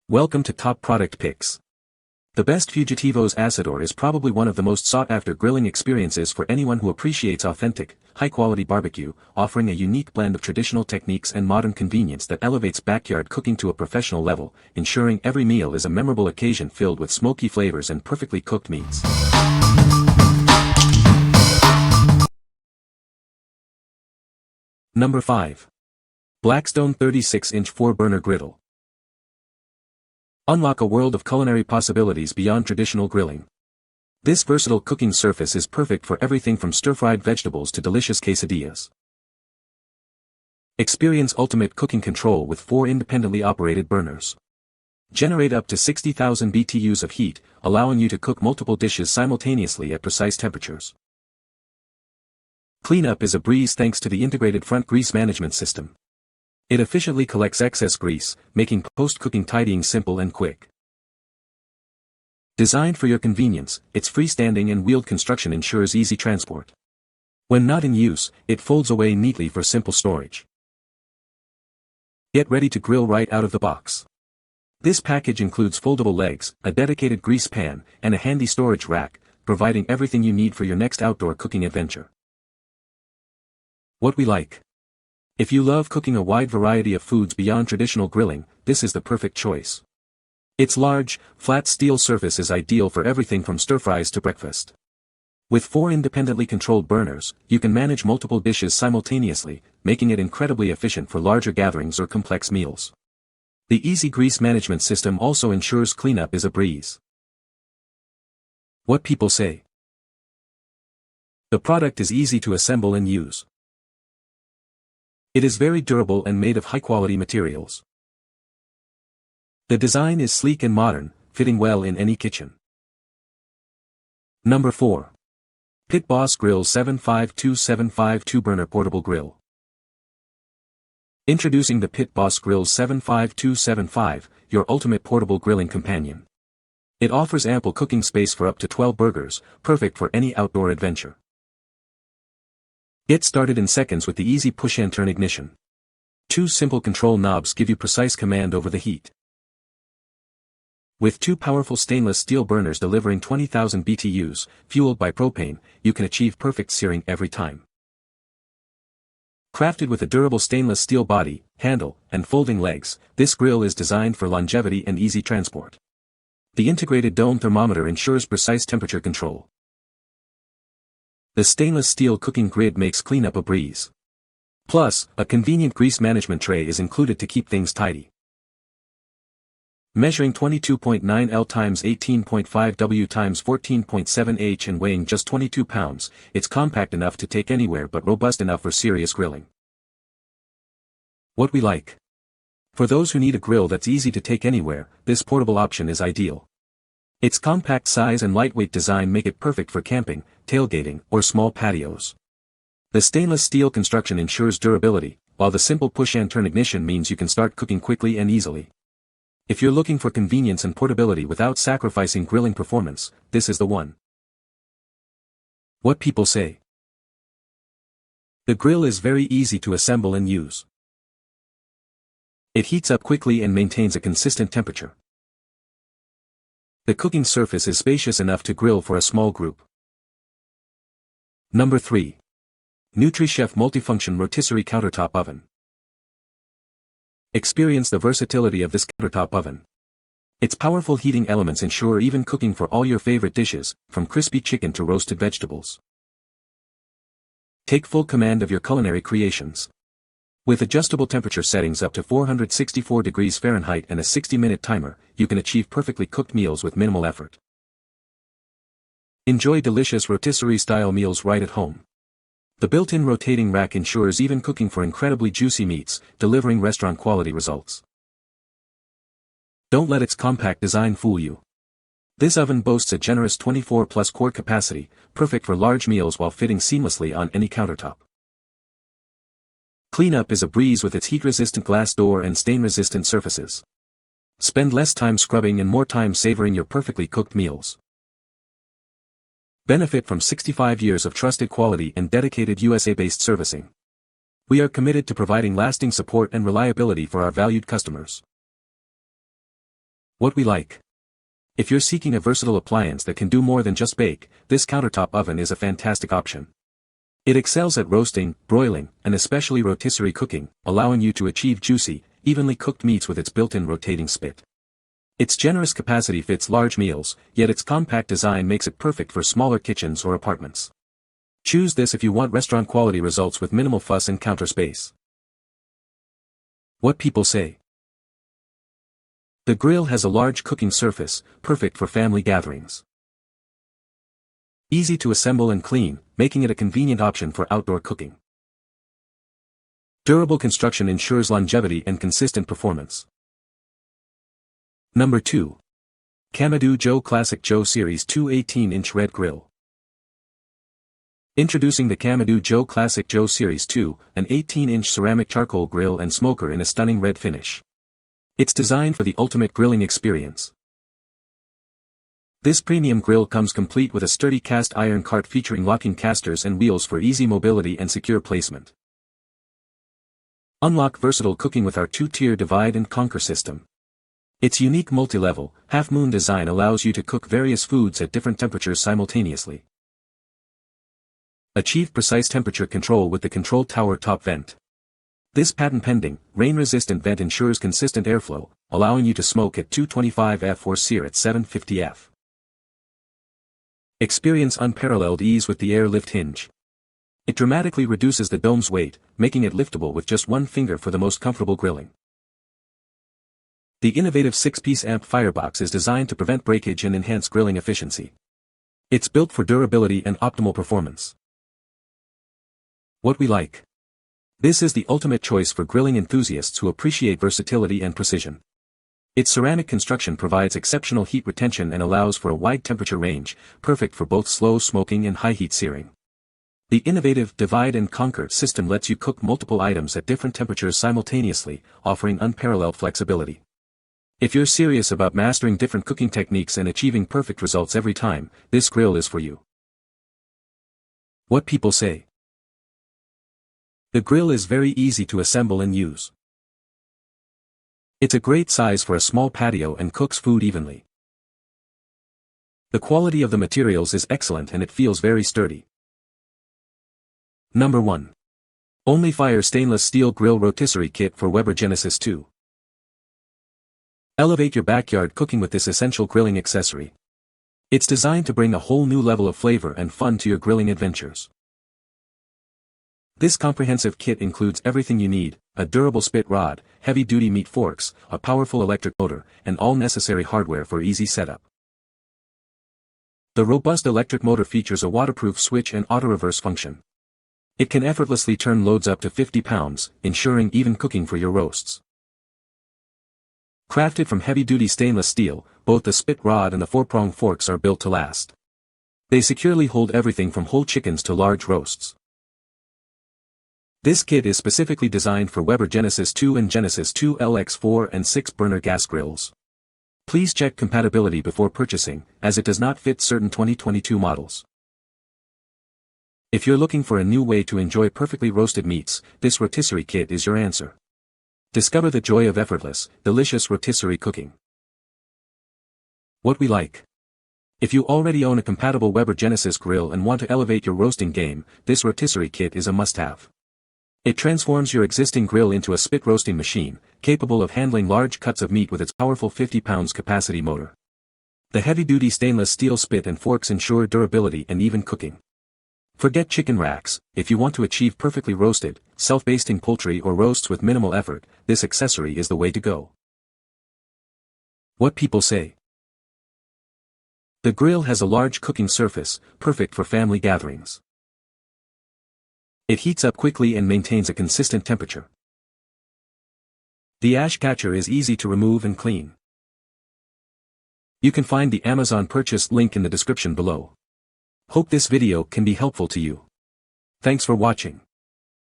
Welcome to Top Product Picks. The best Fugitivos Asador is probably one of the most sought-after grilling experiences for anyone who appreciates authentic, high-quality barbecue, offering a unique blend of traditional techniques and modern convenience that elevates backyard cooking to a professional level, ensuring every meal is a memorable occasion filled with smoky flavors and perfectly cooked meats. Number 5. Blackstone 36-inch 4-burner griddle. Unlock a world of culinary possibilities beyond traditional grilling. This versatile cooking surface is perfect for everything from stir-fried vegetables to delicious quesadillas. Experience ultimate cooking control with 4 independently operated burners. Generate up to 60,000 BTUs of heat, allowing you to cook multiple dishes simultaneously at precise temperatures. Cleanup is a breeze thanks to the integrated front grease management system. It efficiently collects excess grease, making post-cooking tidying simple and quick. Designed for your convenience, its freestanding and wheeled construction ensures easy transport. When not in use, it folds away neatly for simple storage. Get ready to grill right out of the box. This package includes foldable legs, a dedicated grease pan, and a handy storage rack, providing everything you need for your next outdoor cooking adventure. What we like. If you love cooking a wide variety of foods beyond traditional grilling, this is the perfect choice. Its large, flat steel surface is ideal for everything from stir-fries to breakfast. With 4 independently controlled burners, you can manage multiple dishes simultaneously, making it incredibly efficient for larger gatherings or complex meals. The easy grease management system also ensures cleanup is a breeze. What people say. The product is easy to assemble and use. It is very durable and made of high-quality materials. The design is sleek and modern, fitting well in any kitchen. Number 4. Pit Boss Grill 75275 2-burner portable grill. Introducing the Pit Boss Grill 75275, your ultimate portable grilling companion. It offers ample cooking space for up to 12 burgers, perfect for any outdoor adventure. Get started in seconds with the easy push-and-turn ignition. 2 simple control knobs give you precise command over the heat. With 2 powerful stainless steel burners delivering 20,000 BTUs, fueled by propane, you can achieve perfect searing every time. Crafted with a durable stainless steel body, handle, and folding legs, this grill is designed for longevity and easy transport. The integrated dome thermometer ensures precise temperature control. The stainless steel cooking grid makes cleanup a breeze. Plus, a convenient grease management tray is included to keep things tidy. Measuring 22.9 L x 18.5 W x 14.7 H and weighing just 22 pounds, it's compact enough to take anywhere but robust enough for serious grilling. What we like. For those who need a grill that's easy to take anywhere, this portable option is ideal. Its compact size and lightweight design make it perfect for camping, tailgating, or small patios. The stainless steel construction ensures durability, while the simple push-and-turn ignition means you can start cooking quickly and easily. If you're looking for convenience and portability without sacrificing grilling performance, this is the one. What people say. The grill is very easy to assemble and use. It heats up quickly and maintains a consistent temperature. The cooking surface is spacious enough to grill for a small group. Number 3. NutriChef Multifunction Rotisserie Countertop Oven. Experience the versatility of this countertop oven. Its powerful heating elements ensure even cooking for all your favorite dishes, from crispy chicken to roasted vegetables. Take full command of your culinary creations. With adjustable temperature settings up to 464 degrees Fahrenheit and a 60-minute timer, you can achieve perfectly cooked meals with minimal effort. Enjoy delicious rotisserie-style meals right at home. The built-in rotating rack ensures even cooking for incredibly juicy meats, delivering restaurant-quality results. Don't let its compact design fool you. This oven boasts a generous 24+ quart capacity, perfect for large meals while fitting seamlessly on any countertop. Cleanup is a breeze with its heat-resistant glass door and stain-resistant surfaces. Spend less time scrubbing and more time savoring your perfectly cooked meals. Benefit from 65 years of trusted quality and dedicated USA-based servicing. We are committed to providing lasting support and reliability for our valued customers. What we like. If you're seeking a versatile appliance that can do more than just bake, this countertop oven is a fantastic option. It excels at roasting, broiling, and especially rotisserie cooking, allowing you to achieve juicy, evenly cooked meats with its built-in rotating spit. Its generous capacity fits large meals, yet its compact design makes it perfect for smaller kitchens or apartments. Choose this if you want restaurant-quality results with minimal fuss and counter space. What people say. The grill has a large cooking surface, perfect for family gatherings. Easy to assemble and clean, making it a convenient option for outdoor cooking. Durable construction ensures longevity and consistent performance. Number 2. Kamado Joe Classic Joe Series 2 18-inch Red Grill. Introducing the Kamado Joe Classic Joe Series 2, an 18-inch ceramic charcoal grill and smoker in a stunning red finish. It's designed for the ultimate grilling experience. This premium grill comes complete with a sturdy cast iron cart featuring locking casters and wheels for easy mobility and secure placement. Unlock versatile cooking with our 2-tier divide and conquer system. Its unique multi-level, half-moon design allows you to cook various foods at different temperatures simultaneously. Achieve precise temperature control with the control tower top vent. This patent-pending, rain-resistant vent ensures consistent airflow, allowing you to smoke at 225 F or sear at 750 F. Experience unparalleled ease with the air lift hinge. It dramatically reduces the dome's weight, making it liftable with just one finger for the most comfortable grilling. The innovative 6-piece amp firebox is designed to prevent breakage and enhance grilling efficiency. It's built for durability and optimal performance. What we like. This is the ultimate choice for grilling enthusiasts who appreciate versatility and precision. Its ceramic construction provides exceptional heat retention and allows for a wide temperature range, perfect for both slow smoking and high-heat searing. The innovative divide and conquer system lets you cook multiple items at different temperatures simultaneously, offering unparalleled flexibility. If you're serious about mastering different cooking techniques and achieving perfect results every time, this grill is for you. What people say. The grill is very easy to assemble and use. It's a great size for a small patio and cooks food evenly. The quality of the materials is excellent and it feels very sturdy. Number 1. ONLYFIRE Stainless Steel Grill Rotisserie Kit for Weber Genesis 2. Elevate your backyard cooking with this essential grilling accessory. It's designed to bring a whole new level of flavor and fun to your grilling adventures. This comprehensive kit includes everything you need: a durable spit rod, heavy-duty meat forks, a powerful electric motor, and all necessary hardware for easy setup. The robust electric motor features a waterproof switch and auto-reverse function. It can effortlessly turn loads up to 50 pounds, ensuring even cooking for your roasts. Crafted from heavy-duty stainless steel, both the spit rod and the 4-prong forks are built to last. They securely hold everything from whole chickens to large roasts. This kit is specifically designed for Weber Genesis 2 and Genesis 2 LX4 and 6-burner gas grills. Please check compatibility before purchasing, as it does not fit certain 2022 models. If you're looking for a new way to enjoy perfectly roasted meats, this rotisserie kit is your answer. Discover the joy of effortless, delicious rotisserie cooking. What we like. If you already own a compatible Weber Genesis grill and want to elevate your roasting game, this rotisserie kit is a must-have. It transforms your existing grill into a spit roasting machine, capable of handling large cuts of meat with its powerful 50 pounds capacity motor. The heavy-duty stainless steel spit and forks ensure durability and even cooking. Forget chicken racks. If you want to achieve perfectly roasted, self-basting poultry or roasts with minimal effort, this accessory is the way to go. What people say. The grill has a large cooking surface, perfect for family gatherings. It heats up quickly and maintains a consistent temperature. The ash catcher is easy to remove and clean. You can find the Amazon purchase link in the description below. Hope this video can be helpful to you. Thanks for watching.